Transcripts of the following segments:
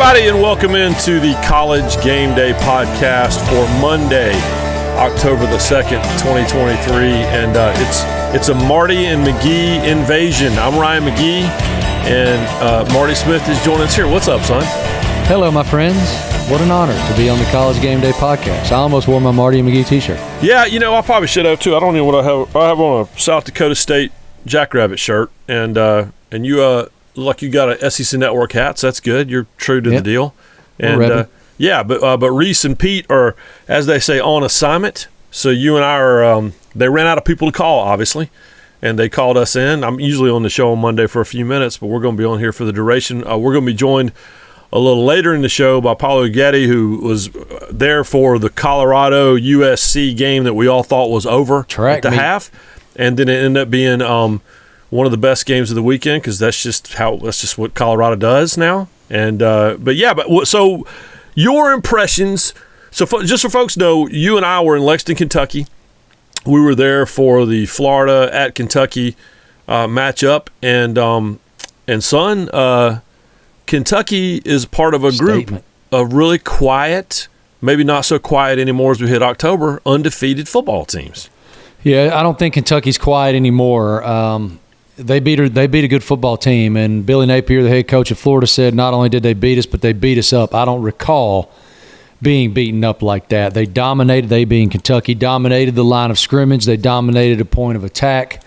everybody, and welcome into the College GameDay Podcast for Monday, October the 2nd, 2023. And it's a Marty and McGee invasion. I'm Ryan McGee, and Marty Smith is joining us here. What's up, son? Hello, my friends. What an honor to be on the College GameDay Podcast. I almost wore my Marty and McGee t-shirt. Yeah, you know, I probably should have, too. I don't know what I have. I have on a South Dakota State Jackrabbit shirt, and you look like you got a SEC Network hat, so that's good. You're true to the deal. And but Rece and Pete are, as they say, on assignment. So you and I are. They ran out of people to call, obviously, and they called us in. I'm usually on the show on Monday for a few minutes, but we're going to be on here for the duration. We're going to be joined a little later in the show by Paolo Uggetti, who was there for the Colorado USC game that we all thought was over at the half, and then it ended up being one of the best games of the weekend because that's just what Colorado does now. And so your impressions. So just so folks know, you and I were in Lexington, Kentucky. We were there for the Florida at Kentucky matchup, and son. Kentucky is part of a group of really quiet, maybe not so quiet anymore as we hit October, undefeated football teams. Yeah, I don't think Kentucky's quiet anymore. They beat a good football team, and Billy Napier, the head coach of Florida, said not only did they beat us, but they beat us up. I don't recall being beaten up like that. They dominated. They being Kentucky dominated the line of scrimmage. They dominated a point of attack.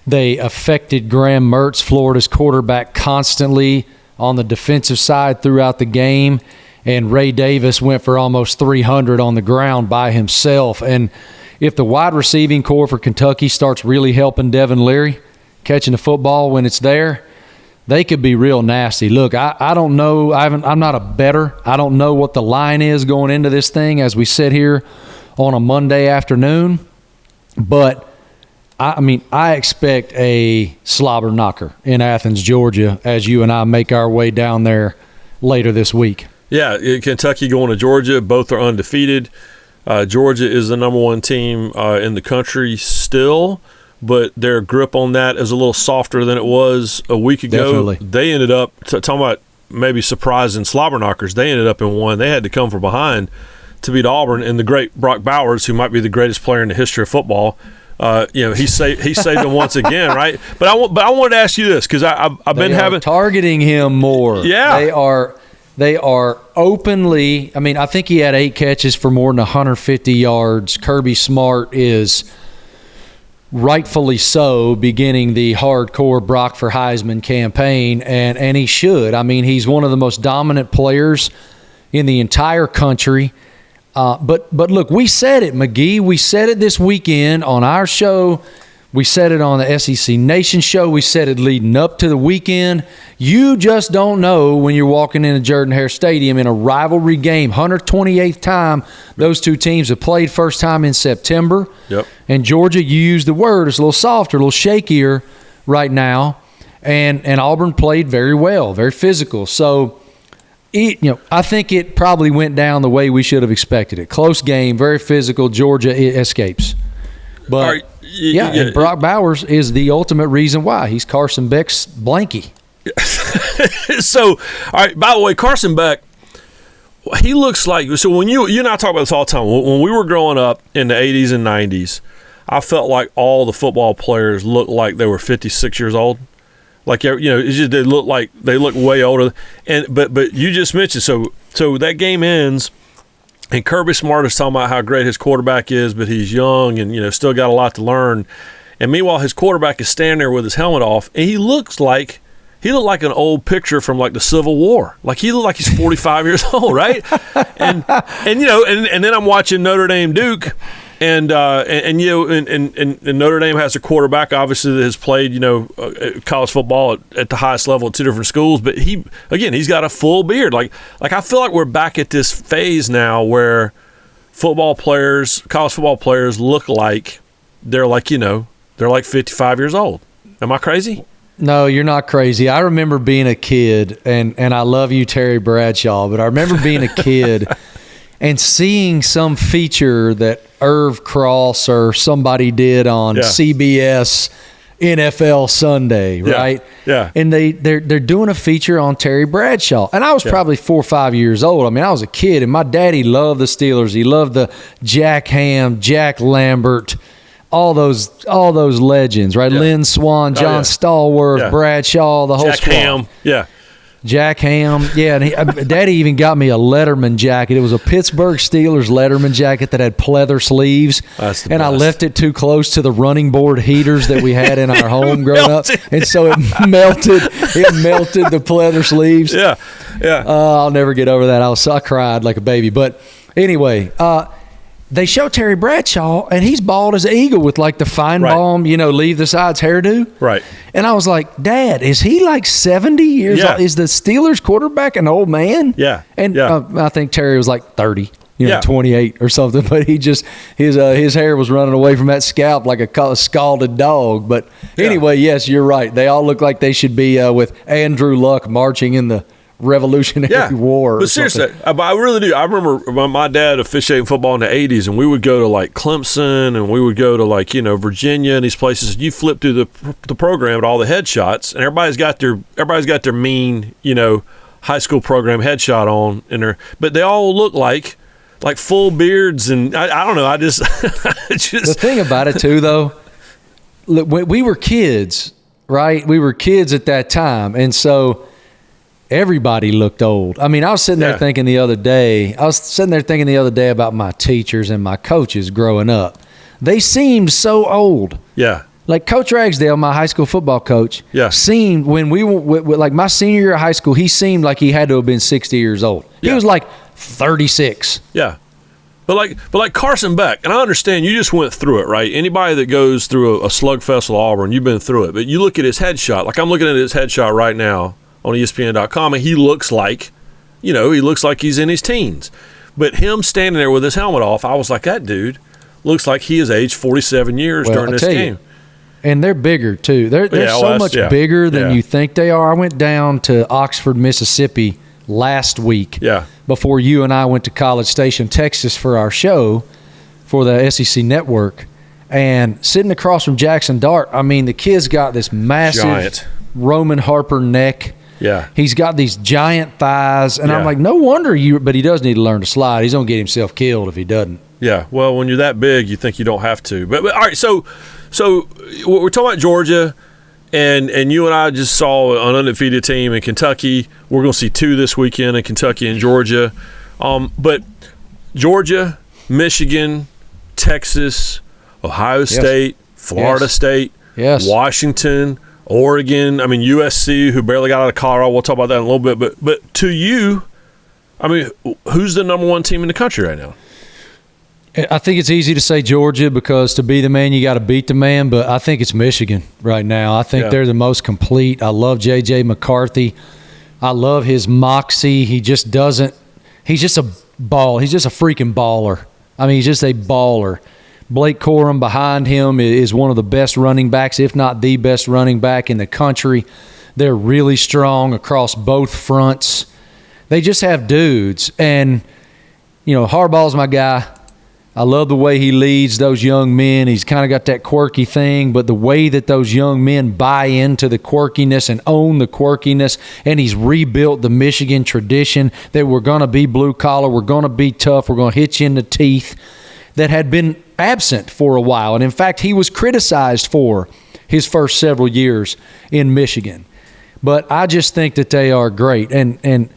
They affected Graham Mertz, Florida's quarterback, constantly on the defensive side throughout the game, and Ray Davis went for almost 300 on the ground by himself. And if the wide receiving core for Kentucky starts really helping Devin Leary catching the football when it's there, they could be real nasty. Look, I don't know. I'm not a bettor. I don't know what the line is going into this thing as we sit here on a Monday afternoon, but I expect a slobber knocker in Athens, Georgia, as you and I make our way down there later this week. Yeah, Kentucky going to Georgia. Both are undefeated. Georgia is the number one team in the country still, but their grip on that is a little softer than it was a week ago. Definitely. They ended up, talking about maybe surprising slobber knockers, they ended up in one. They had to come from behind to beat Auburn, and the great Brock Bowers, who might be the greatest player in the history of football, he saved them once again, right? But I wanted to ask you this because I've been targeting him more. Yeah, they are openly. I mean, I think he had 8 catches for more than 150 yards. Kirby Smart is rightfully so beginning the hardcore Brock for Heisman campaign, and he should. I mean, he's one of the most dominant players in the entire country. But look, we said it, McGee. We said it this weekend on our show. We said it on the SEC Nation show. We said it leading up to the weekend. You just don't know when you're walking into Jordan-Hare Stadium in a rivalry game. 128th time those two teams have played, first time in September. Yep. And Georgia, you used the word, it's a little softer, a little shakier right now. And Auburn played very well, very physical. So, I think it probably went down the way we should have expected it. Close game, very physical. Georgia escapes. But, and Brock Bowers is the ultimate reason why. He's Carson Beck's blankie. So, all right, by the way, Carson Beck, he looks like – so when you and I talk about this all the time. When we were growing up in the 80s and 90s, I felt like all the football players looked like they were 56 years old. Like, it's just, they look way older. But you just mentioned, so that game ends, and Kirby Smart is talking about how great his quarterback is, but he's young and, still got a lot to learn. And meanwhile, his quarterback is standing there with his helmet off, and he looked like an old picture from like the Civil War. Like he looked like he's 45 years old, right? And then I'm watching Notre Dame Duke. And Notre Dame has a quarterback, obviously, that has played, college football at the highest level at 2 different schools. But he's got a full beard. Like I feel like we're back at this phase now where college football players look like they're like 55 years old. Am I crazy? No, you're not crazy. I remember being a kid, and I love you, Terry Bradshaw, but I remember being a kid and seeing some feature that Irv Cross or somebody did on CBS NFL Sunday, right? Yeah. And they're doing a feature on Terry Bradshaw. And I was probably 4 or 5 years old. I mean, I was a kid, and my daddy loved the Steelers. He loved the Jack Ham, Jack Lambert, all those legends, right? Lynn Swann, John Stallworth, Bradshaw, the whole Jack squad. Ham, Jack Ham, and Daddy even got me a Letterman jacket. It was a Pittsburgh Steelers Letterman jacket that had pleather sleeves, and I left it too close to the running board heaters that we had in our home growing up, and so it melted. It melted the pleather sleeves. Yeah. I'll never get over that. I cried like a baby. But anyway, they show Terry Bradshaw, and he's bald as an eagle with like the Feinbaum, leave the sides hairdo. Right. And I was like, Dad, is he like 70 years old? Is the Steelers quarterback an old man? Yeah. And I think Terry was like 30, 28 or something. But he just, his hair was running away from that scalp like a scalded dog. But anyway, yes, you're right. They all look like they should be with Andrew Luck marching in the Revolutionary War. But seriously, I really do. I remember my dad officiating football in the 80s, and we would go to like Clemson, and we would go to like, Virginia and these places. You flip through the program at all the headshots, and everybody's got their mean, high school program headshot on in there, but they all look like full beards, and I don't know. I just the thing about it too, though, we were kids, right? We were kids at that time, and so everybody looked old. I mean, I was sitting there thinking the other day about my teachers and my coaches growing up. They seemed so old. Yeah. Like Coach Ragsdale, my high school football coach, seemed, when we were, like my senior year of high school, he seemed like he had to have been 60 years old. He was like 36. Yeah. But like Carson Beck, and I understand you just went through it, right? Anybody that goes through a slugfest with Auburn, you've been through it. But you look at his headshot. Like I'm looking at his headshot right now on ESPN.com, and he looks like he's in his teens. But him standing there with his helmet off, I was like, that dude looks like he is aged 47 years during this game. And they're bigger, too. They're so much bigger than you think they are. I went down to Oxford, Mississippi last week before you and I went to College Station, Texas for our show for the SEC Network. And sitting across from Jackson Dart, I mean, the kid's got this massive giant Roman Harper neck. Yeah. He's got these giant thighs. And I'm like, no wonder but he does need to learn to slide. He's going to get himself killed if he doesn't. Yeah. Well, when you're that big, you think you don't have to. But all right, so we're talking about Georgia, and you and I just saw an undefeated team in Kentucky. We're going to see 2 this weekend in Kentucky and Georgia. But Georgia, Michigan, Texas, Ohio State, Florida State, Washington, Oregon, I mean, USC, who barely got out of Colorado. We'll talk about that in a little bit. But to you, I mean, who's the number 1 team in the country right now? I think it's easy to say Georgia because to be the man, you got to beat the man. But I think it's Michigan right now. I think they're the most complete. I love J.J. McCarthy. I love his moxie. He just doesn't – he's just a ball. He's just a freaking baller. I mean, he's just a baller. Blake Corum behind him is one of the best running backs, if not the best running back in the country. They're really strong across both fronts. They just have dudes. And, Harbaugh's my guy. I love the way he leads those young men. He's kind of got that quirky thing, but the way that those young men buy into the quirkiness and own the quirkiness, and he's rebuilt the Michigan tradition that we're going to be blue collar, we're going to be tough, we're going to hit you in the teeth, that had been absent for a while. And in fact, he was criticized for his first several years in Michigan. But I just think that they are great. And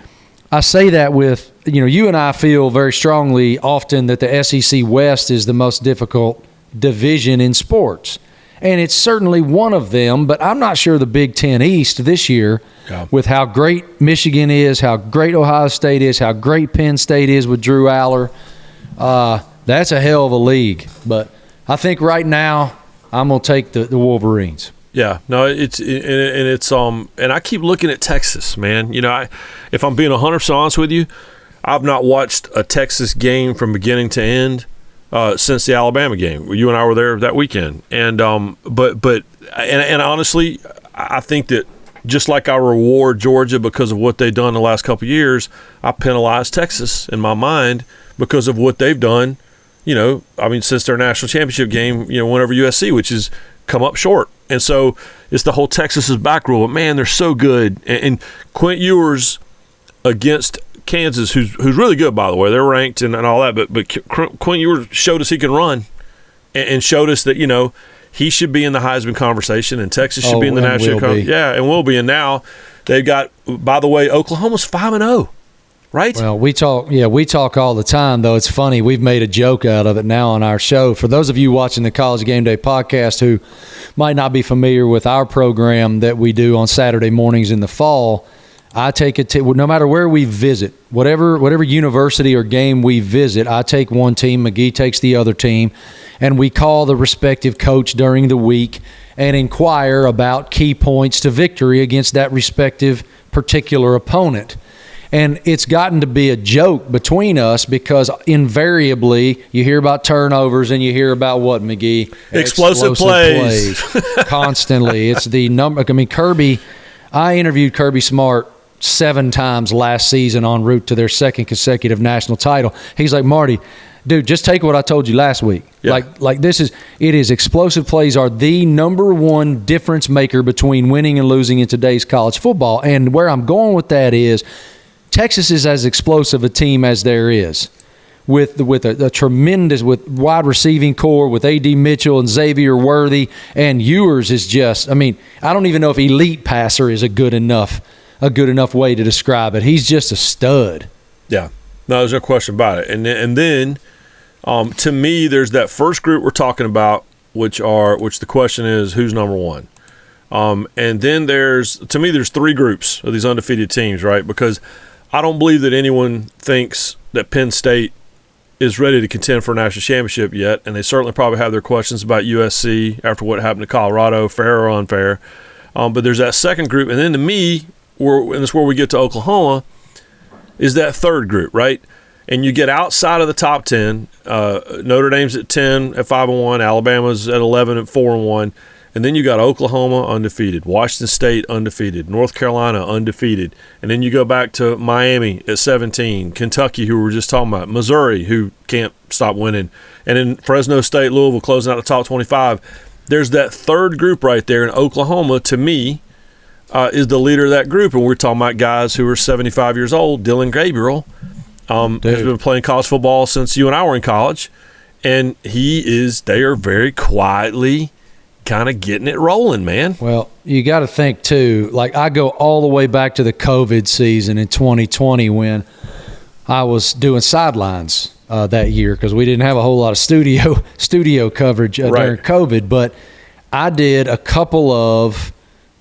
I say that with, you and I feel very strongly often that the SEC West is the most difficult division in sports. And it's certainly one of them, but I'm not sure the Big Ten East this year, with how great Michigan is, how great Ohio State is, how great Penn State is with Drew Aller. That's a hell of a league. But I think right now I'm going to take the Wolverines. Yeah, no, and I keep looking at Texas, man. If I'm being 100% honest with you, I've not watched a Texas game from beginning to end since the Alabama game. You and I were there that weekend, and but honestly, I think that just like I reward Georgia because of what they've done the last couple of years, I penalize Texas in my mind because of what they've done. Since their national championship game, went over USC, which is come up short. And so it's the whole Texas is back rule. But, man, they're so good. And Quint Ewers against Kansas, who's really good, by the way. They're ranked and all that. But Quint Ewers showed us he can run and showed us that, he should be in the Heisman conversation, and Texas should be in the national conversation. Yeah, and will be. And now they've got, by the way, Oklahoma's 5-0, right? Well, we talk all the time, though. It's funny. We've made a joke out of it now on our show. For those of you watching the College GameDay podcast who might not be familiar with our program that we do on Saturday mornings in the fall, I take it to no matter where we visit, whatever university or game we visit, I take one team, McGee takes the other team, and we call the respective coach during the week and inquire about key points to victory against that respective particular opponent. And it's gotten to be a joke between us because invariably you hear about turnovers and you hear about what, McGee? Explosive plays. Constantly. It's the number. I mean, I interviewed Kirby Smart 7 times last season en route to their second consecutive national title. He's like, Marty, dude, just take what I told you last week. Yeah. Like it is explosive plays are the number one difference maker between winning and losing in today's college football. And where I'm going with that is Texas is as explosive a team as there is. With a tremendous with wide receiving core with A.D. Mitchell and Xavier Worthy, and Ewers is just, I mean, I don't even know if elite passer is a good enough way to describe it. He's just a stud. Yeah. No, there's no question about it. And then to me, there's that first group we're talking about, which the question is who's number one. And then there's 3 groups of these undefeated teams, right? Because I don't believe that anyone thinks that Penn State is ready to contend for a national championship yet, and they certainly probably have their questions about USC after what happened to Colorado, fair or unfair. But there's that second group, and then to me, and that's where we get to Oklahoma, is that third group, right? And you get outside of the top 10. Notre Dame's at 10 at 5-1, Alabama's at 11 at 4-1, and then you got Oklahoma undefeated, Washington State undefeated, North Carolina undefeated, and then you go back to Miami at 17, Kentucky, who we were just talking about, Missouri, who can't stop winning, and then Fresno State, Louisville closing out the top 25. There's that third group right there, and Oklahoma, to me, is the leader of that group, and we're talking about guys who are 75 years old. Dillon Gabriel has been playing college football since you and I were in college, and they are very quietly kind of getting it rolling, man. Well, you got to think, too, like I go all the way back to the COVID season in 2020 when I was doing sidelines that year because we didn't have a whole lot of studio coverage during COVID, but I did a couple of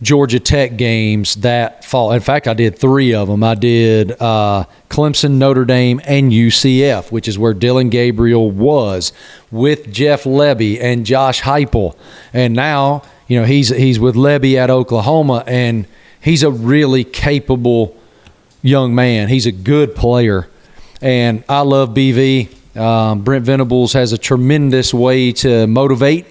Georgia Tech games that fall. In fact, I did 3 of them. I did Clemson, Notre Dame, and UCF, which is where Dillon Gabriel was with Jeff Lebby and Josh Heupel. And now, he's with Lebby at Oklahoma, and he's a really capable young man. He's a good player. And I love BV. Brent Venables has a tremendous way to motivate,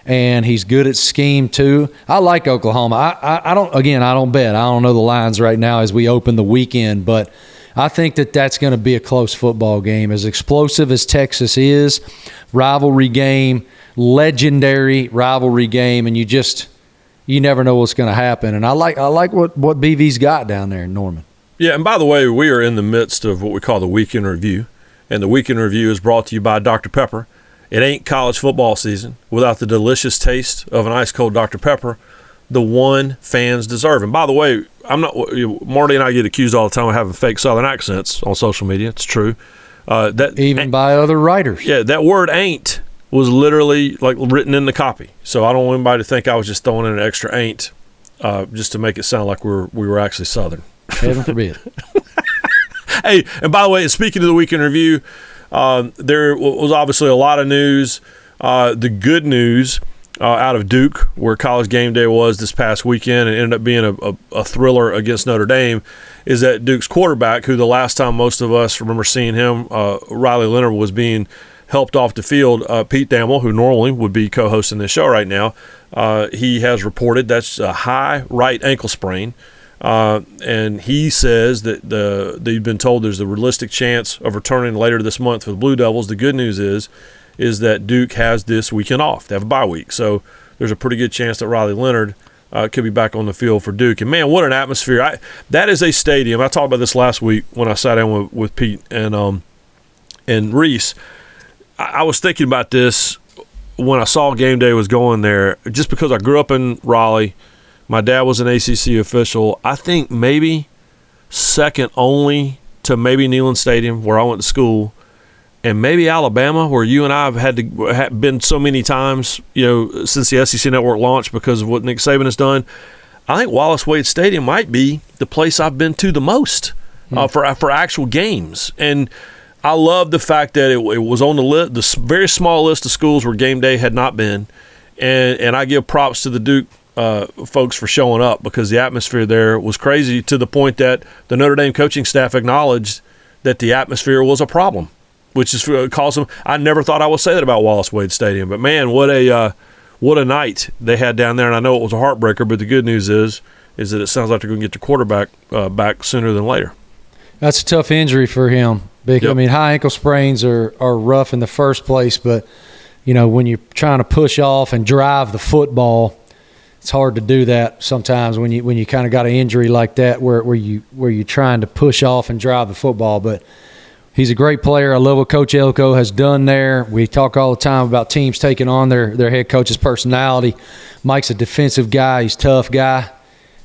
and he's good at scheme too. I like Oklahoma. I don't bet. I don't know the lines right now as we open the weekend, but I think that's going to be a close football game. As explosive as Texas is, rivalry game, legendary rivalry game, and you never know what's going to happen. And I like what BV's got down there in Norman. Yeah, and by the way, we are in the midst of what we call the Weekend Review, and the Weekend Review is brought to you by Dr. Pepper. It ain't college football season without the delicious taste of an ice-cold Dr. Pepper, the one fans deserve. And by the way, Marty and I get accused all the time of having fake Southern accents on social media. It's true. Even by other writers. Yeah, that word ain't was literally like written in the copy. So I don't want anybody to think I was just throwing in an extra ain't just to make it sound like we were actually Southern. Heaven forbid. Hey, and by the way, speaking of the Weekend Review, there was obviously a lot of news. The good news out of Duke, where College Game Day was this past weekend and ended up being a thriller against Notre Dame, is that Duke's quarterback, who the last time most of us remember seeing him, Riley Leonard, was being helped off the field. Pete Thamel, who normally would be co-hosting this show right now, he has reported that's a high right ankle sprain. And he says that they've been told there's a realistic chance of returning later this month for the Blue Devils. The good news is that Duke has this weekend off. They have a bye week. So there's a pretty good chance that Riley Leonard could be back on the field for Duke. And, man, what an atmosphere. That is a stadium. I talked about this last week when I sat down with Pete and Rece. I was thinking about this when I saw Game Day was going there, just because I grew up in Raleigh. My dad was an ACC official. I think maybe second only to maybe Neyland Stadium, where I went to school, and maybe Alabama, where you and I have been so many times, since the SEC Network launched because of what Nick Saban has done. I think Wallace Wade Stadium might be the place I've been to the most for actual games. And I love the fact that it was on the list, the very small list of schools where Game Day had not been. And I give props to the Duke folks for showing up, because the atmosphere there was crazy, to the point that the Notre Dame coaching staff acknowledged that the atmosphere was a problem, which is caused them. I never thought I would say that about Wallace Wade Stadium, but man, what a night they had down there. And I know it was a heartbreaker, but the good news is that it sounds like they're going to get their quarterback back sooner than later. That's a tough injury for him. Yep. I mean, high ankle sprains are rough in the first place, but when you're trying to push off and drive the football, it's hard to do that sometimes when you kind of got an injury like that where you're trying to push off and drive the football. But he's a great player. I love what Coach Elko has done there. We talk all the time about teams taking on their head coach's personality. Mike's a defensive guy. He's a tough guy.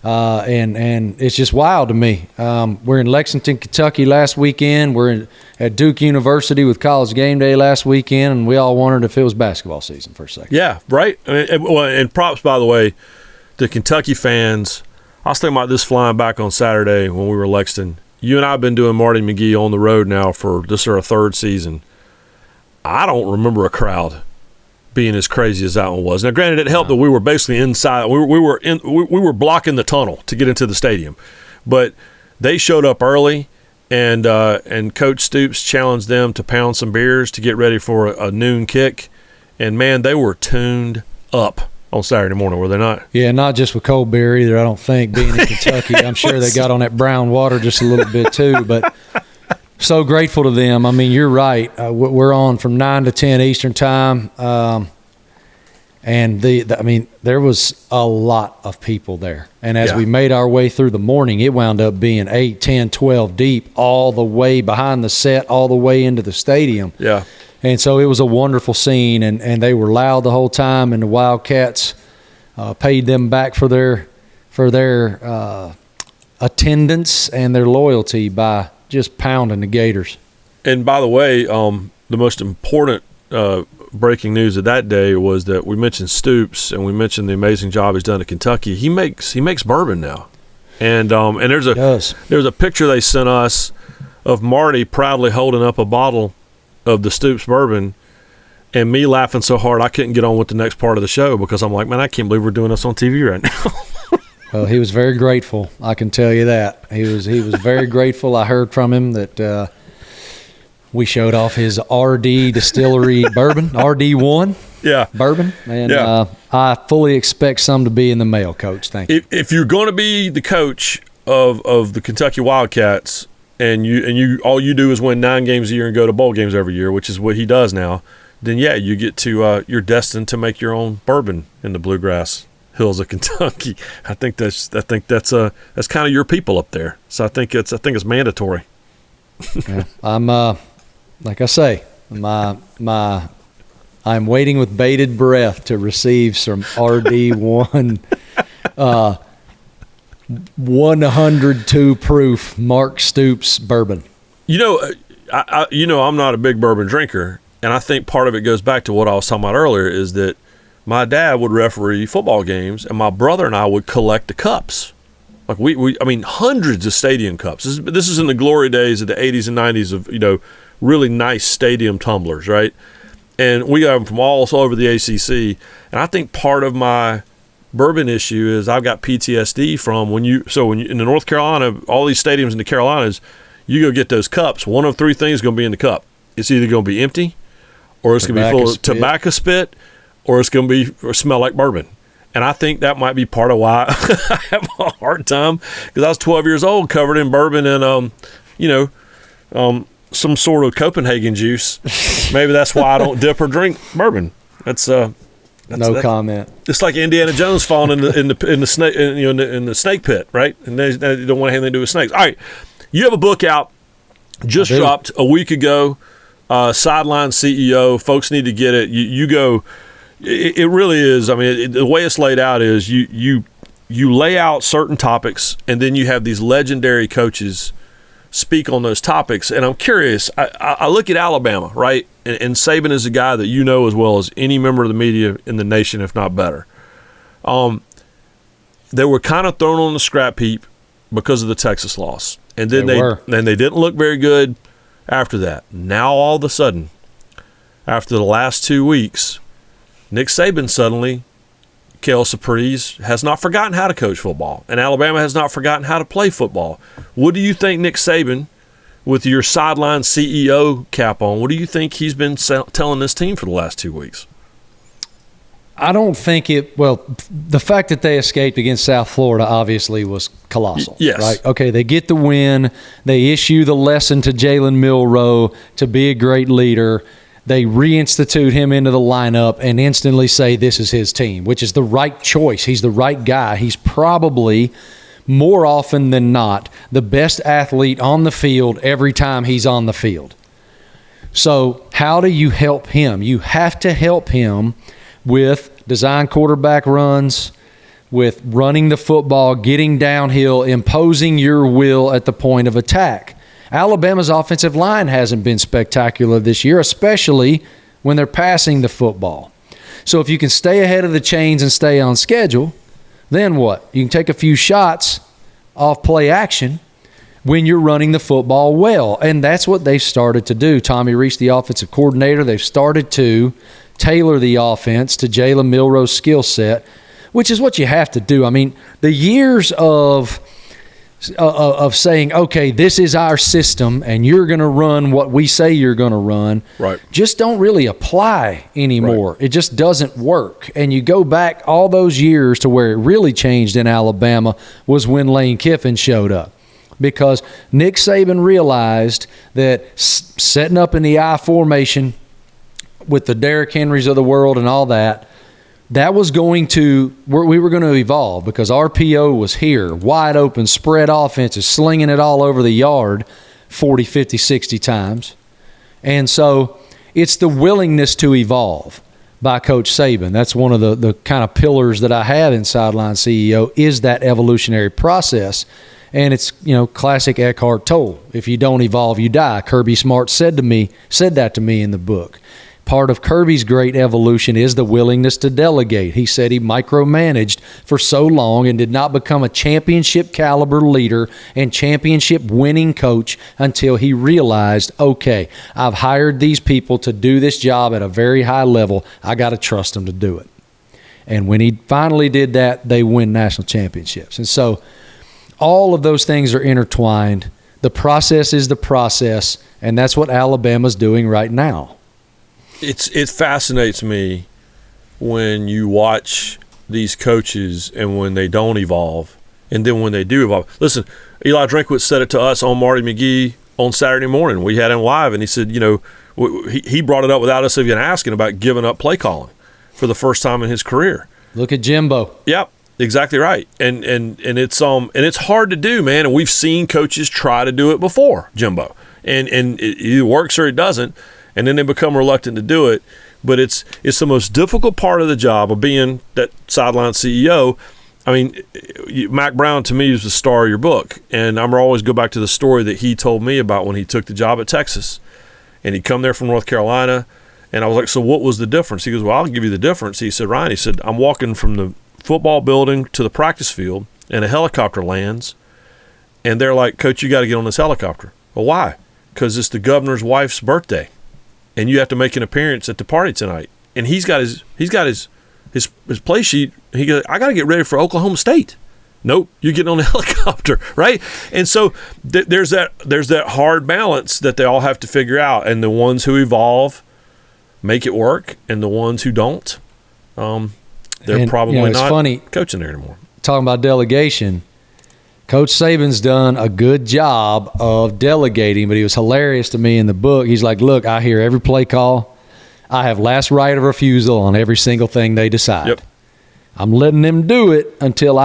And it's just wild to me. We're in Lexington, Kentucky last weekend. We're at Duke University with College GameDay last weekend, and we all wondered if it was basketball season for a second. Yeah, right. And props, by the way, to Kentucky fans. I was thinking about this flying back on Saturday when we were in Lexington. You and I have been doing Marty McGee on the road now for this our third season. I don't remember a crowd being as crazy as that one was. Now, granted, it helped that we were basically inside. We were blocking the tunnel to get into the stadium, but they showed up early, and Coach Stoops challenged them to pound some beers to get ready for a noon kick. And man, they were tuned up on Saturday morning, were they not? Yeah, not just with cold beer either. I don't think, being in Kentucky, I'm sure they got on that brown water just a little bit too, but. So grateful to them. I mean, you're right. We're on from 9 to 10 Eastern time, and there was a lot of people there. And as we made our way through the morning, it wound up being 8, 10, 12 deep, all the way behind the set, all the way into the stadium. Yeah. And so it was a wonderful scene, and they were loud the whole time, and the Wildcats paid them back for their attendance and their loyalty by just pounding the Gators. And by the way, the most important breaking news of that day was that we mentioned Stoops, and we mentioned the amazing job he's done at Kentucky. He makes bourbon now, and there's a picture they sent us of Marty proudly holding up a bottle of the Stoops bourbon, and me laughing so hard I couldn't get on with the next part of the show, because I'm like, man, I can't believe we're doing this on TV right now. Well, he was very grateful. I can tell you that. He was very grateful. I heard from him that we showed off his RD Distillery bourbon, RD1 bourbon. And I fully expect some to be in the mail, Coach. Thank you. If you're going to be the coach of the Kentucky Wildcats, and you all you do is win 9 games a year and go to bowl games every year, which is what he does now, then you get to you're destined to make your own bourbon in the Bluegrass Hills of Kentucky. I think that's kind of your people up there. So I think it's mandatory. Yeah, I'm like I say, I'm waiting with bated breath to receive some RD1 102 proof Mark Stoops bourbon. I'm not a big bourbon drinker, and I think part of it goes back to what I was talking about earlier, is that my dad would referee football games, and my brother and I would collect the cups. Like hundreds of stadium cups. This is in the glory days of the 80s and 90s of, really nice stadium tumblers, right? And we got them from all over the ACC. And I think part of my bourbon issue is I've got PTSD from when you in the North Carolina, all these stadiums in the Carolinas, you go get those cups. One of 3 things is going to be in the cup. It's either going to be empty, or it's going to be full of tobacco spit, or it's going to be smell like bourbon. And I think that might be part of why I have a hard time, because I was 12 years old covered in bourbon and, some sort of Copenhagen juice. Maybe that's why I don't dip or drink bourbon. That's No comment. It's like Indiana Jones falling in the snake, in the snake pit, right? And they don't want anything to do with snakes. All right, you have a book out, just dropped a week ago. Sideline CEO. Folks need to get it. You go. It really is. I mean, the way it's laid out is you lay out certain topics, and then you have these legendary coaches speak on those topics. And I'm curious. I look at Alabama, right? And Saban is a guy that you know as well as any member of the media in the nation, if not better. They were kind of thrown on the scrap heap because of the Texas loss. And then they didn't look very good after that. Now, all of a sudden, after the last 2 weeks, Nick Saban suddenly, Kale Surprise, has not forgotten how to coach football. And Alabama has not forgotten how to play football. What do you think Nick Saban, with your sideline CEO cap on, what do you think he's been telling this team for the last 2 weeks? I don't think the fact that they escaped against South Florida obviously was colossal. Yes. Right? Okay, they get the win. They issue the lesson to Jalen Milroe to be a great leader. They reinstitute him into the lineup and instantly say this is his team, which is the right choice. He's the right guy. He's probably, more often than not, the best athlete on the field every time he's on the field. So how do you help him? You have to help him with design quarterback runs, with running the football, getting downhill, imposing your will at the point of attack. Alabama's offensive line hasn't been spectacular this year, especially when they're passing the football. So if you can stay ahead of the chains and stay on schedule, then what? You can take a few shots off play action when you're running the football well. And that's what they've started to do. Tommy Rece, the offensive coordinator, they've started to tailor the offense to Jalen Milroe's skill set, which is what you have to do. I mean, the years of saying, okay, this is our system and you're going to run what we say you're going to run, right, just don't really apply anymore. Right. It just doesn't work. And you go back all those years to where it really changed in Alabama was when Lane Kiffin showed up. Because Nick Saban realized that setting up in the I formation with the Derrick Henrys of the world and all that, that was going to – we were going to evolve because RPO was here, wide open, spread offenses, slinging it all over the yard 40, 50, 60 times. And so it's the willingness to evolve by Coach Saban. That's one of the kind of pillars that I have in Sideline CEO is that evolutionary process. And it's, classic Eckhart Tolle. If you don't evolve, you die. Kirby Smart said that to me in the book. Part of Kirby's great evolution is the willingness to delegate. He said he micromanaged for so long and did not become a championship caliber leader and championship winning coach until he realized, okay, I've hired these people to do this job at a very high level. I got to trust them to do it. And when he finally did that, they win national championships. And so all of those things are intertwined. The process is the process, and that's what Alabama's doing right now. It fascinates me when you watch these coaches and when they don't evolve, and then when they do evolve. Listen, Eli Drinkwitz said it to us on Marty McGee on Saturday morning. We had him live, and he said, he brought it up without us even asking about giving up play calling for the first time in his career. Look at Jimbo. Yep, exactly right. And it's hard to do, man. And we've seen coaches try to do it before, Jimbo, and it either works or it doesn't. And then they become reluctant to do it. But it's the most difficult part of the job of being that sideline CEO. I mean, Mac Brown, to me, is the star of your book. And I'm always go back to the story that he told me about when he took the job at Texas. And he'd come there from North Carolina. And I was like, so what was the difference? He goes, well, I'll give you the difference. He said, Ryan, I'm walking from the football building to the practice field, and a helicopter lands. And they're like, Coach, you got to get on this helicopter. Well, why? Because it's the governor's wife's birthday. And you have to make an appearance at the party tonight. And he's got his play sheet. He goes, I got to get ready for Oklahoma State. Nope, you're getting on the helicopter, right? And so there's that hard balance that they all have to figure out. And the ones who evolve make it work, and the ones who don't, they're probably not funny coaching there anymore. Talking about delegation, Coach Saban's done a good job of delegating, but he was hilarious to me in the book. He's like, look, I hear every play call. I have last right of refusal on every single thing they decide. Yep. I'm letting them do it until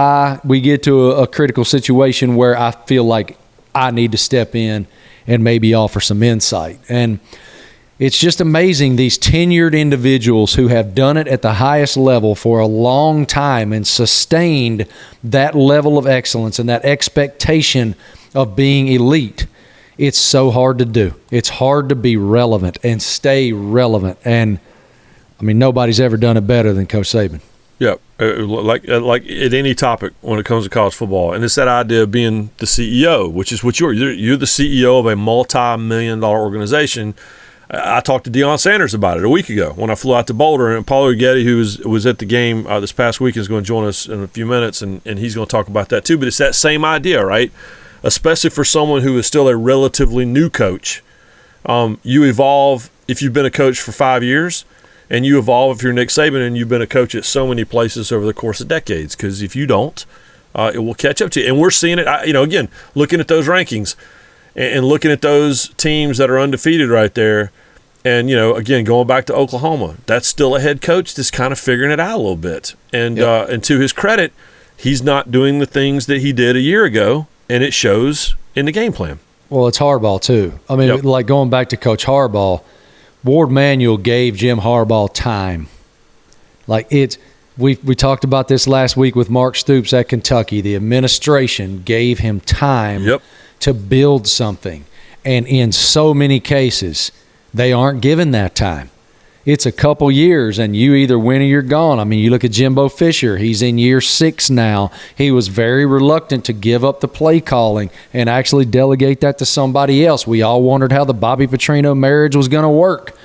we get to a critical situation where I feel like I need to step in and maybe offer some insight. And it's just amazing, these tenured individuals who have done it at the highest level for a long time and sustained that level of excellence and that expectation of being elite. It's so hard to do. It's hard to be relevant and stay relevant. And, I mean, nobody's ever done it better than Coach Saban. Yeah, like at any topic when it comes to college football. And it's that idea of being the CEO, which is what you're. You're the CEO of a multi-million-dollar organization. I talked to Deion Sanders about it a week ago when I flew out to Boulder, and Paolo Uggetti, who was at the game this past week, is going to join us in a few minutes, and he's going to talk about that too. But it's that same idea, right? Especially for someone who is still a relatively new coach. You evolve if you've been a coach for 5 years, and you evolve if you're Nick Saban and you've been a coach at so many places over the course of decades. Because if you don't, it will catch up to you. And we're seeing it, again, looking at those rankings and looking at those teams that are undefeated right there. And, again, going back to Oklahoma, that's still a head coach that's kind of figuring it out a little bit. And and to his credit, he's not doing the things that he did a year ago, and it shows in the game plan. Well, it's Harbaugh, too. I mean, like going back to Coach Harbaugh, Ward Manuel gave Jim Harbaugh time. Like we talked about this last week with Mark Stoops at Kentucky. The administration gave him time to build something. And in so many cases, they aren't given that time. It's a couple years, and you either win or you're gone. I mean, you look at Jimbo Fisher. He's in year 6 now. He was very reluctant to give up the play calling and actually delegate that to somebody else. We all wondered how the Bobby Petrino marriage was going to work.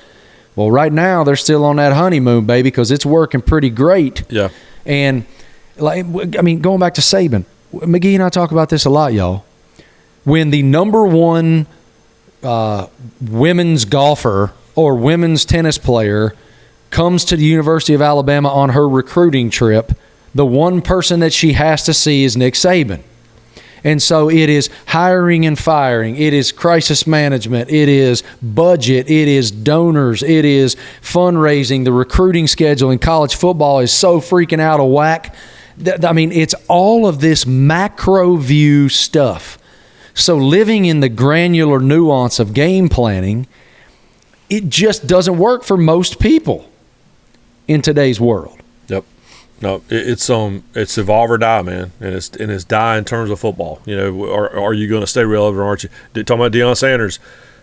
Well, right now, they're still on that honeymoon, baby, because it's working pretty great. Yeah. And, going back to Saban, McGee and I talk about this a lot, y'all. When the number one women's golfer or women's tennis player comes to the University of Alabama on her recruiting trip, the one person that she has to see is Nick Saban. And so it is hiring and firing. It is crisis management. It is budget. It is donors. It is fundraising. The recruiting schedule in college football is so freaking out of whack. It's all of this macro view stuff. So living in the granular nuance of game planning, it just doesn't work for most people in today's world. Yep. No, it's evolve or die, man, and it's die in terms of football. Are you going to stay relevant or aren't you? Talking about Deion Sanders,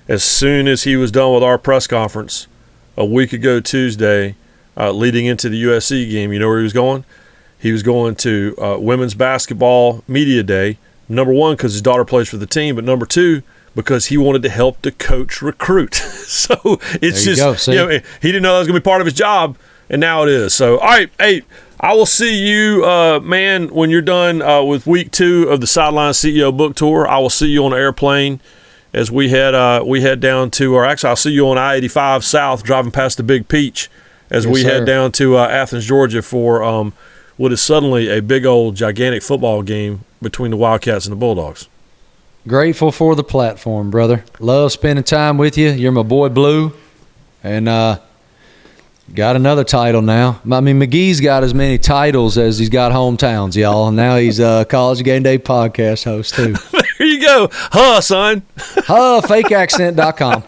as soon as he was done with our press conference a week ago Tuesday, leading into the USC game, you know where he was going? He was going to Women's Basketball Media Day. Number one, because his daughter plays for the team, but number two, because he wanted to help the coach recruit. So it's just, he didn't know that was going to be part of his job, and now it is. So, all right, hey, I will see you, man, when you're done with week 2 of the Sideline CEO book tour. I will see you on the airplane as we head down to, or actually I'll see you on I-85 South driving past the Big Peach as we head down to Athens, Georgia for what is suddenly a big old gigantic football game between the Wildcats and the Bulldogs. Grateful for the platform, brother. Love spending time with you. You're my boy Blue. And got another title now. I mean, McGee's got as many titles as he's got hometowns, y'all. And now he's a College GameDay Podcast host, too. There you go. Huh, son. Fakeaccent.com.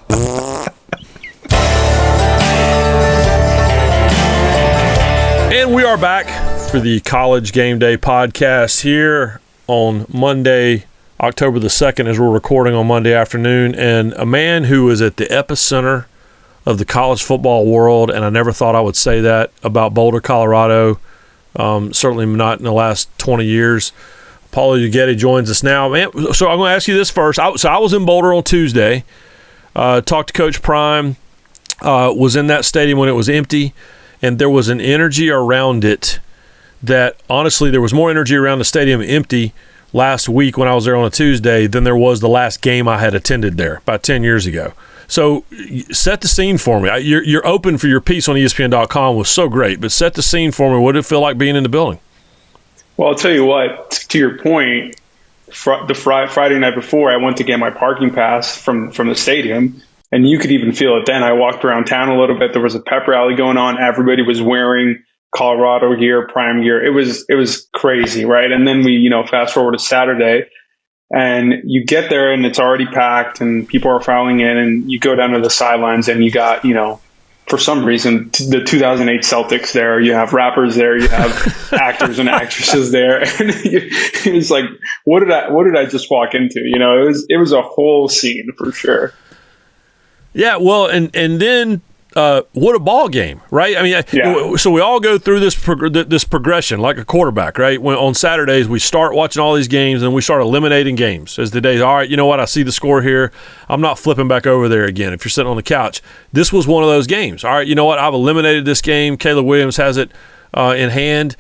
And we are back for the College GameDay Podcast here on Monday, October the 2nd, as we're recording on Monday afternoon. And a man who is at the epicenter of the college football world, and I never thought I would say that about Boulder, Colorado, certainly not in the last 20 years. Paolo Uggetti joins us now. Man, so I'm going to ask you this first. I was in Boulder on Tuesday, talked to Coach Prime, was in that stadium when it was empty, and there was an energy around it that, honestly, there was more energy around the stadium empty last week when I was there on a Tuesday than there was the last game I had attended there about 10 years ago. So set the scene for me. You're open for your piece on ESPN.com was so great, but set the scene for me. What did it feel like being in the building? Well, I'll tell you what, to your point, the Friday night before, I went to get my parking pass from the stadium, And you could even feel it then. I walked around town a little bit. There was a pep rally going on. Everybody was wearing Colorado gear, Prime gear. It was crazy, right? And then we, fast forward to Saturday, and you get there and it's already packed and people are filing in, and you go down to the sidelines and you got, for some reason, the 2008 Celtics there. You have rappers there. You have actors and actresses there. And it was like, what did I just walk into? It was a whole scene for sure. Yeah, well, and then what a ball game, right? I mean, So we all go through this progression like a quarterback, right? When on Saturdays we start watching all these games and we start eliminating games as the days. All right, you know what? I see the score here. I'm not flipping back over there again. If you're sitting on the couch, this was one of those games. All right, you know what? I've eliminated this game. Caleb Williams has it in hand.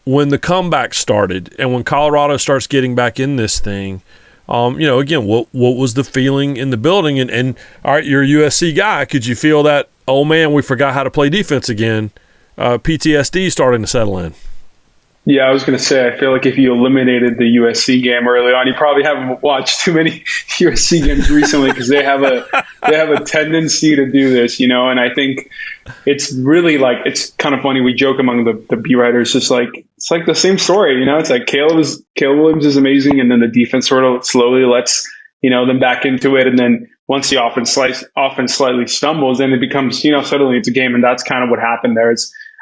When the comeback started and when Colorado starts getting back in this thing. Again, what was the feeling in the building? And all right, you're a USC guy. Could you feel that, oh, man, we forgot how to play defense again? PTSD starting to settle in. Yeah, I was going to say, I feel like if you eliminated the USC game early on, you probably haven't watched too many USC games recently because they have a tendency to do this, and I think it's really like, it's kind of funny. We joke among the beat writers, just like, it's like the same story, it's like Caleb Williams is amazing. And then the defense sort of slowly lets, them back into it. And then once the offense slightly stumbles, then it becomes, suddenly it's a game. And that's kind of what happened there.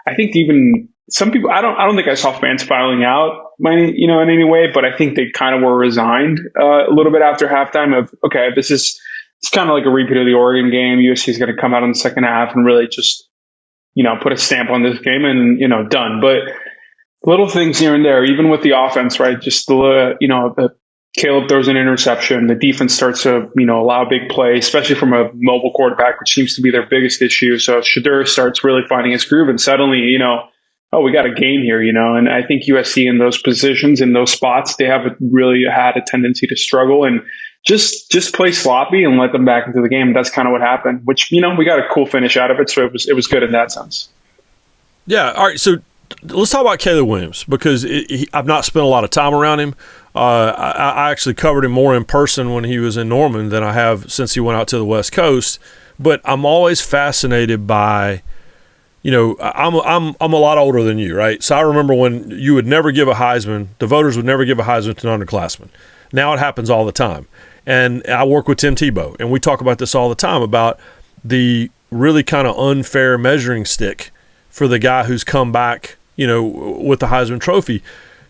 I think even some people, I don't think I saw fans filing out, in any way, but I think they kind of were resigned a little bit after halftime of, okay, it's kind of like a repeat of the Oregon game. USC is going to come out in the second half and really just, put a stamp on this game and, done. But little things here and there, even with the offense, right? Just the Caleb throws an interception. The defense starts to, allow big play, especially from a mobile quarterback, which seems to be their biggest issue. So Shadur starts really finding his groove, and suddenly, we got a game here, and I think USC in those positions, in those spots, they have really had a tendency to struggle and just play sloppy and let them back into the game. That's kind of what happened, which, we got a cool finish out of it. So it was good in that sense. Yeah. All right. So let's talk about Caleb Williams because I've not spent a lot of time around him. I actually covered him more in person when he was in Norman than I have since he went out to the West Coast. But I'm always fascinated by, I'm a lot older than you, right? So I remember when you would never give a Heisman, the voters would never give a Heisman to an underclassman. Now it happens all the time. And I work with Tim Tebow, and we talk about this all the time about the really kind of unfair measuring stick for the guy who's come back, with the Heisman Trophy.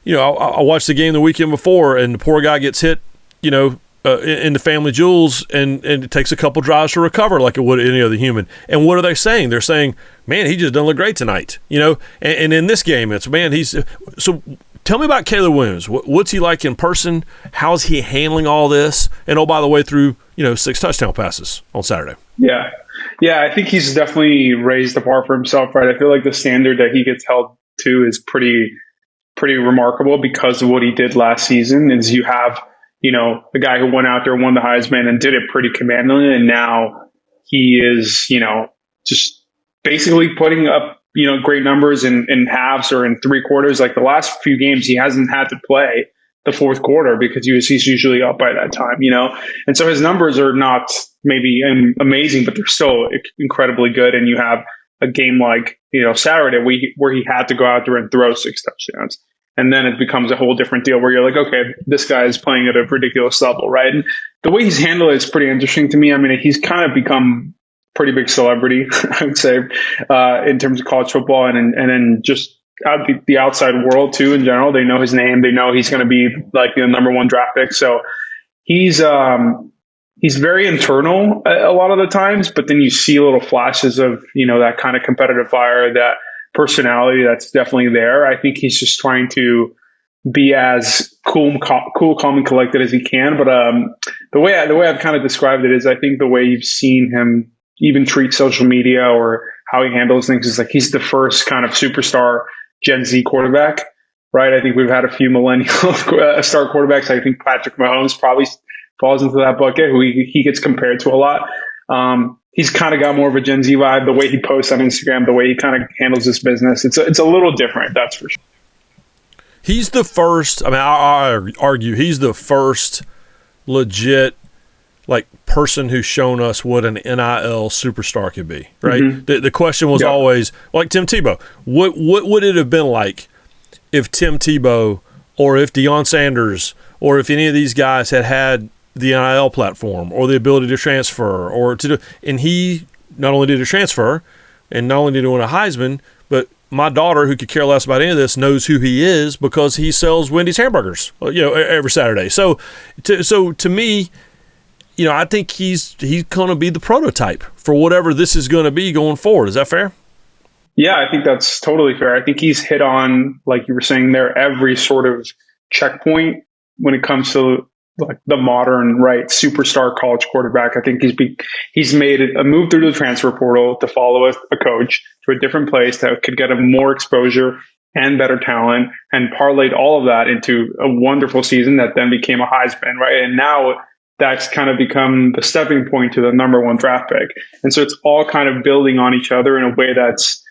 I watched the game the weekend before, and the poor guy gets hit, in the family jewels, and it takes a couple drives to recover like it would any other human. And what are they saying? They're saying, man, he just doesn't look great tonight, And in this game, it's, man, so tell me about Caleb Williams. What's he like in person? How's he handling all this? And, oh, by the way, through, 6 touchdown passes on Saturday. Yeah. Yeah, I think he's definitely raised the bar for himself, right? I feel like the standard that he gets held to is pretty remarkable because of what he did last season. Is you have, the guy who went out there, won the Heisman and did it pretty commandingly. And now he is, just basically putting up, great numbers in halves or in three quarters. Like the last few games, he hasn't had to play the fourth quarter because USC's usually up by that time, And so his numbers are not maybe amazing, but they're still incredibly good. And you have a game like, Saturday where he had to go out there and throw 6 touchdowns. And then it becomes a whole different deal where you're like, okay, this guy is playing at a ridiculous level, right? And the way he's handled it is pretty interesting to me. I mean, he's kind of become pretty big celebrity, I would say, in terms of college football and then just the outside world too. In general, they know his name. They know he's going to be like the number 1 draft pick. So he's very internal a lot of the times, but then you see little flashes of, that kind of competitive fire, that personality that's definitely there. I think he's just trying to be as cool, calm, and collected as he can. But the way I've kind of described it is, I think the way you've seen him even treat social media or how he handles things is like he's the first kind of superstar Gen Z quarterback, right? I think we've had a few millennial star quarterbacks. I think Patrick Mahomes probably falls into that bucket, who he gets compared to a lot. He's kind of got more of a Gen Z vibe, the way he posts on Instagram, the way he kind of handles his business. It's a little different, that's for sure. He's the first, I argue, he's the first legit like person who's shown us what an NIL superstar could be, right? Mm-hmm. The question was always, like Tim Tebow, what would it have been like if Tim Tebow or if Deion Sanders or if any of these guys had the NIL platform or the ability to transfer or to do, and he not only did a transfer and not only did he win a Heisman, but my daughter, who could care less about any of this, knows who he is because he sells Wendy's hamburgers, every Saturday. So to me, I think he's going to be the prototype for whatever this is going to be going forward. Is that fair? Yeah, I think that's totally fair. I think he's hit on, like you were saying there, every sort of checkpoint when it comes to like the modern superstar college quarterback. I think he's made a move through the transfer portal to follow a coach to a different place that could get him more exposure and better talent, and parlayed all of that into a wonderful season that then became a Heisman, right? And now that's kind of become the stepping point to the number 1 draft pick. And so it's all kind of building on each other in a way that's,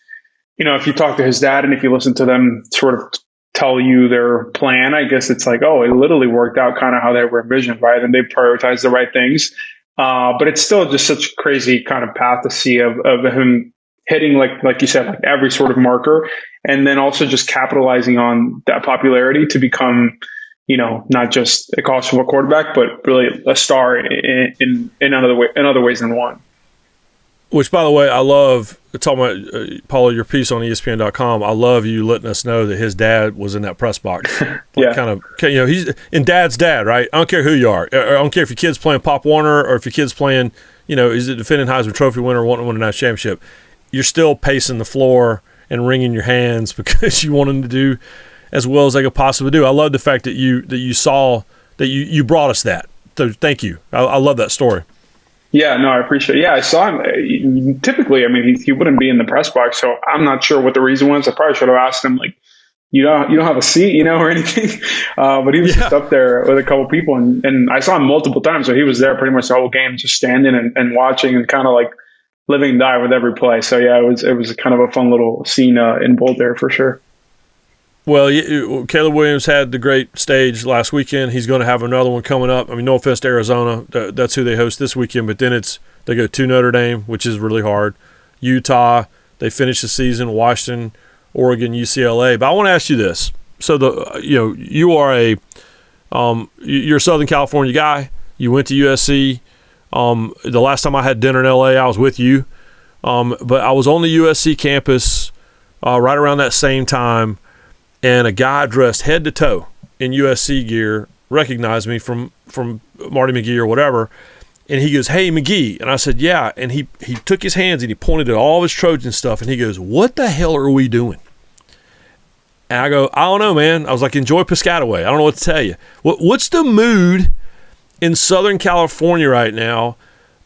if you talk to his dad and if you listen to them sort of tell you their plan, I guess it's like, oh, it literally worked out kind of how they were envisioned, right? And they prioritized the right things. But it's still just such a crazy kind of path to see of him hitting, like you said, like every sort of marker, and then also just capitalizing on that popularity to become, not just a college football quarterback, but really a star in other ways than one. Which, by the way, I love talking about, Paolo, your piece on ESPN.com. I love you letting us know that his dad was in that press box. He's and dad's dad, right? I don't care who you are. I don't care if your kid's playing Pop Warner or if your kid's playing, is a defending Heisman Trophy winner wanting to win a national championship. You're still pacing the floor and wringing your hands because you want them to do as well as they could possibly do. I love the fact that you saw that you brought us that. So thank you. I love that story. Yeah, no, I appreciate it. Yeah, I saw him. Typically, I mean, he wouldn't be in the press box, so I'm not sure what the reason was. I probably should have asked him, like, you don't have a seat, or anything. But he was just up there with a couple people, and I saw him multiple times. So he was there pretty much the whole game, just standing and watching and kind of like living and die with every play. So yeah, it was kind of a fun little scene in Boulder for sure. Well, Caleb Williams had the great stage last weekend. He's going to have another one coming up. I mean, no offense to Arizona. That's who they host this weekend. But then they go to Notre Dame, which is really hard. Utah, they finish the season. Washington, Oregon, UCLA. But I want to ask you this. So you are you're a Southern California guy. You went to USC. The last time I had dinner in LA, I was with you. But I was on the USC campus right around that same time. And a guy dressed head to toe in USC gear recognized me from Marty McGee or whatever. And he goes, "Hey, McGee." And I said, "Yeah." And he took his hands and he pointed at all of his Trojan stuff. And he goes, "What the hell are we doing?" And I go, "I don't know, man." I was like, "Enjoy Piscataway. I don't know what to tell you." What's the mood in Southern California right now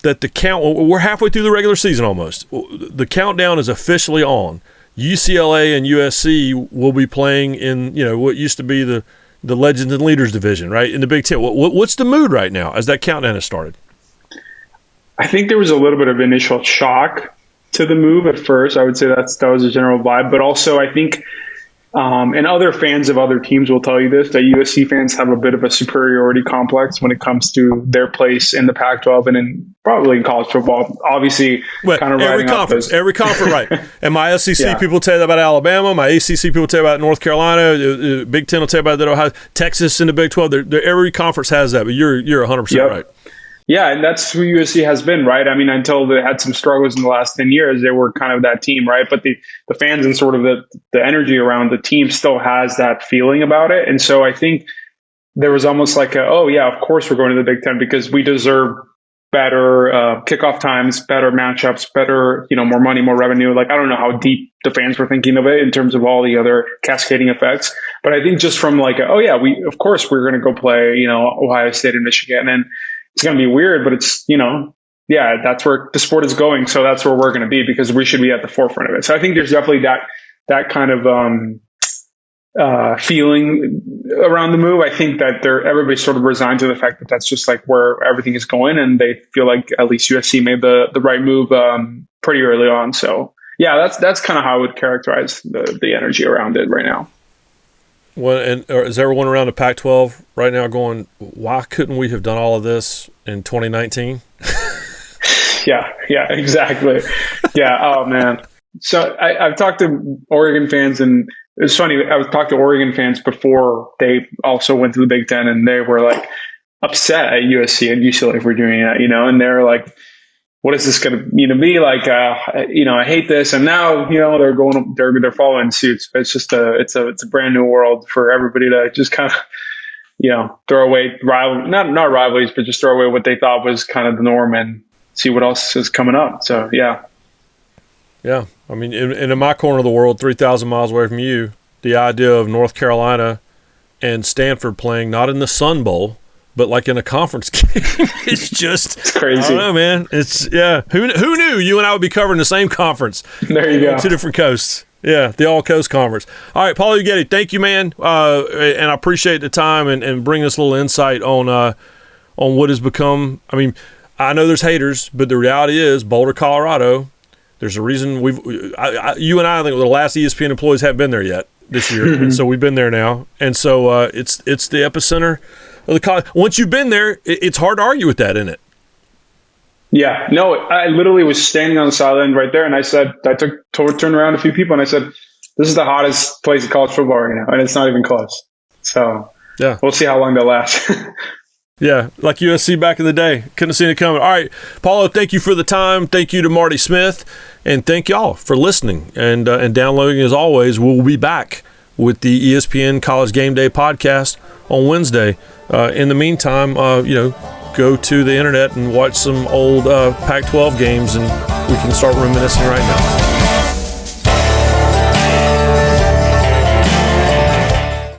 that we're halfway through the regular season almost. The countdown is officially on. UCLA and USC will be playing in, what used to be the Legends and Leaders division, right, in the Big Ten. What's the mood right now as that countdown has started? I think there was a little bit of initial shock to the move at first. I would say that was a general vibe. But also I think, and other fans of other teams will tell you this, that USC fans have a bit of a superiority complex when it comes to their place in the Pac-12 and probably in college football. Obviously, kind of every conference, right. And my SEC people tell you about Alabama. My ACC people tell you about North Carolina. Big Ten will tell you about Ohio, Texas in the Big 12. Every conference has that, but you're 100% right. Yeah, and that's who USC has been, right? I mean, until they had some struggles in the last 10 years, they were kind of that team, right? But the fans and sort of the energy around the team still has that feeling about it. And so I think there was almost like of course we're going to the Big Ten because we deserve better kickoff times, better matchups, better, more money, more revenue. Like, I don't know how deep the fans were thinking of it in terms of all the other cascading effects. But I think just from like, of course we're going to go play, Ohio State and Michigan. And it's going to be weird, but it's, that's where the sport is going. So that's where we're going to be because we should be at the forefront of it. So I think there's definitely that kind of feeling around the move. I think that everybody's sort of resigned to the fact that that's just like where everything is going. And they feel like at least USC made the right move pretty early on. So yeah, that's kind of how I would characterize the energy around it right now. Or is everyone around the Pac-12 right now going, why couldn't we have done all of this in 2019? Yeah, exactly. Yeah, oh man. So I've talked to Oregon fans, and it's funny. I've talked to Oregon fans before they also went to the Big Ten, and they were like upset at USC and UCLA for doing that, and they're like, what is this going to be like? I hate this. And now, they're following suit. It's just it's a brand new world for everybody to just kind of, throw away not rivalries, but just throw away what they thought was kind of the norm and see what else is coming up. So, yeah. Yeah. I mean, in my corner of the world, 3,000 miles away from you, the idea of North Carolina and Stanford playing not in the Sun Bowl, but like in a conference game, it's crazy. I don't know, man. Who knew you and I would be covering the same conference? There you go. 2 different coasts. Yeah, the All Coast Conference. All right, Paolo Uggetti, thank you, man. And I appreciate the time and bringing us a little insight on what has become. I mean, I know there's haters, but the reality is Boulder, Colorado. There's a reason you and I think the last ESPN employees haven't been there yet this year, and so we've been there now, and so it's the epicenter. Once you've been there, it's hard to argue with that, isn't it? Yeah. No, I literally was standing on the sideline right there, and I turned around a few people, and I said, this is the hottest place in college football right now, and it's not even close. So yeah, we'll see how long that lasts. Yeah, like USC back in the day. Couldn't have seen it coming. All right, Paolo, thank you for the time. Thank you to Marty Smith, and thank y'all for listening and downloading. As always, we'll be back with the ESPN College GameDay Podcast on Wednesday. In the meantime, go to the internet and watch some old Pac-12 games, and we can start reminiscing right now.